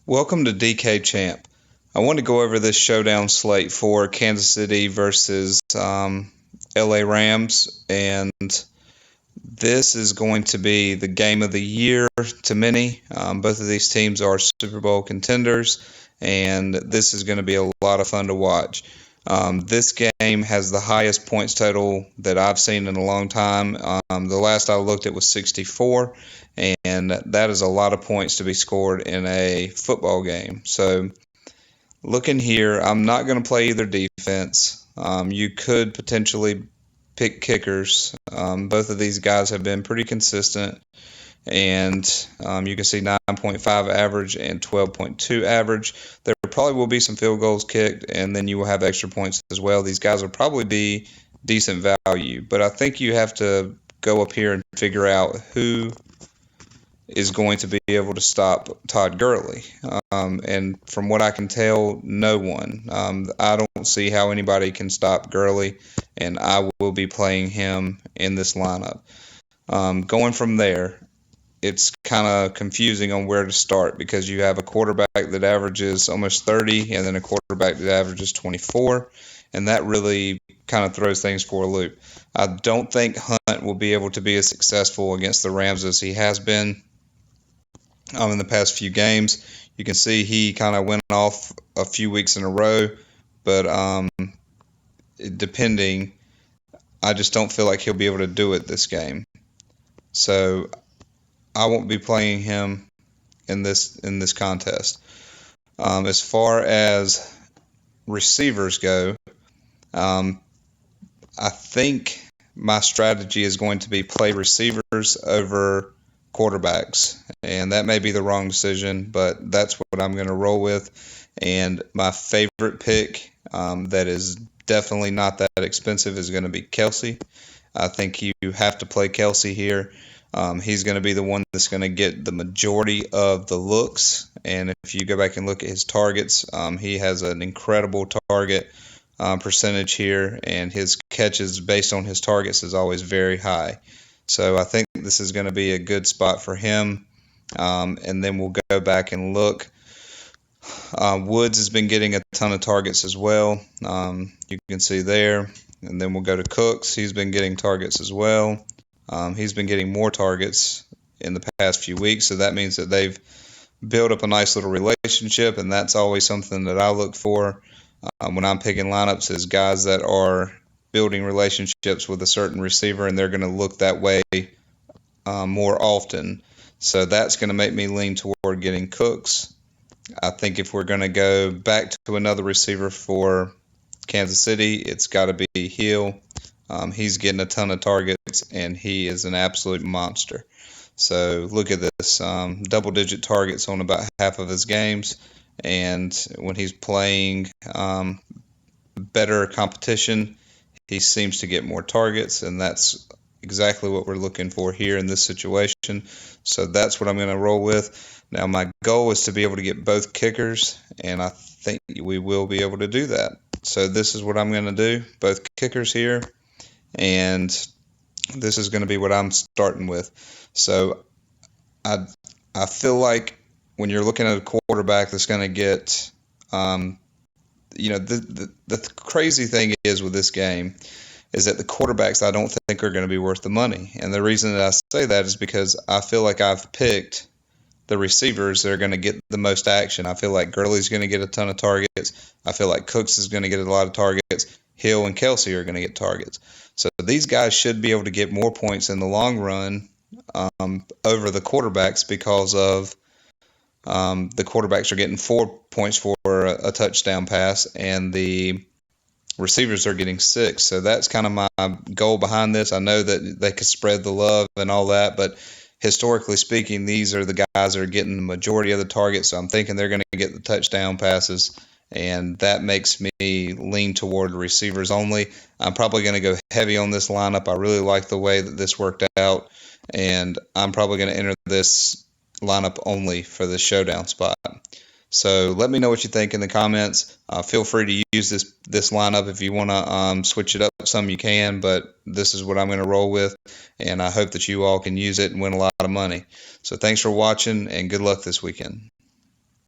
Welcome to DK Champ. I want to go over this showdown slate for Kansas City versus LA Rams, and this is going to be the game of the year to many. Both of these teams are Super Bowl contenders, and this is going to be a lot of fun to watch. This game has the highest points total that I've seen in a long time. The last I looked, it was 64, and that is a lot of points to be scored in a football game. So, looking here, I'm not going to play either defense. You could potentially pick kickers. Both of these guys have been pretty consistent, and you can see 9.5 average and 12.2 average. There probably will be some field goals kicked, and then you will have extra points as well. These guys will probably be decent value, but I think you have to go up here and figure out who is going to be able to stop Todd Gurley. And from what I can tell, no one. I don't see how anybody can stop Gurley, and I will be playing him in this lineup. Going from there, it's kind of confusing on where to start because you have a quarterback that averages almost 30 and then a quarterback that averages 24, and that really kind of throws things for a loop. I don't think Hunt will be able to be as successful against the Rams as he has been in the past few games. You can see he kind of went off a few weeks in a row, but depending, I just don't feel like he'll be able to do it this game. So I won't be playing him in this contest. As far as receivers go, I think my strategy is going to be play receivers over quarterbacks, and that may be the wrong decision, but that's what I'm going to roll with. And my favorite pick that is definitely not that expensive is going to be Kelsey. I think you have to play Kelsey here. He's going to be the one that's going to get the majority of the looks. And if you go back and look at his targets, he has an incredible target percentage here, and his catches based on his targets is always very high. So I think this is going to be a good spot for him. And then we'll go back and look. Woods has been getting a ton of targets as well. You can see there. And then we'll go to Cooks. He's been getting targets as well. He's been getting more targets in the past few weeks, so that means that they've built up a nice little relationship, and that's always something that I look for when I'm picking lineups is guys that are building relationships with a certain receiver, and they're going to look that way more often. So that's going to make me lean toward getting Cooks. I think if we're going to go back to another receiver for Kansas City, it's got to be Hill. He's getting a ton of targets, and he is an absolute monster. So look at this, double-digit targets on about half of his games, and when he's playing better competition, he seems to get more targets, and that's exactly what we're looking for here in this situation. So that's what I'm going to roll with. Now, my goal is to be able to get both kickers, and I think we will be able to do that. So this is what I'm going to do, both kickers here, and this is going to be what I'm starting with. So I feel when you're looking at a quarterback that's going to get, the crazy thing is with this game is that the quarterbacks I don't think are going to be worth the money. And the reason that I say that is because I feel like I've picked the receivers that are going to get the most action. I feel like Gurley's going to get a ton of targets. I feel like Cooks is going to get a lot of targets. Hill and Kelsey are going to get targets. So these guys should be able to get more points in the long run over the quarterbacks because of the quarterbacks are getting 4 points for a touchdown pass, and the receivers are getting 6. So that's kind of my goal behind this. I know that they could spread the love and all that, but historically speaking, these are the guys that are getting the majority of the targets. So I'm thinking they're going to get the touchdown passes, and that makes me lean toward receivers only. I'm probably going to go heavy on this lineup. I really like the way that this worked out, and I'm probably going to enter this lineup only for the showdown spot. So let me know what you think in the comments. Feel free to use this lineup if you want to switch it up some, you can, but this is what I'm going to roll with, and I hope that you all can use it and win a lot of money. So thanks for watching, and good luck this weekend.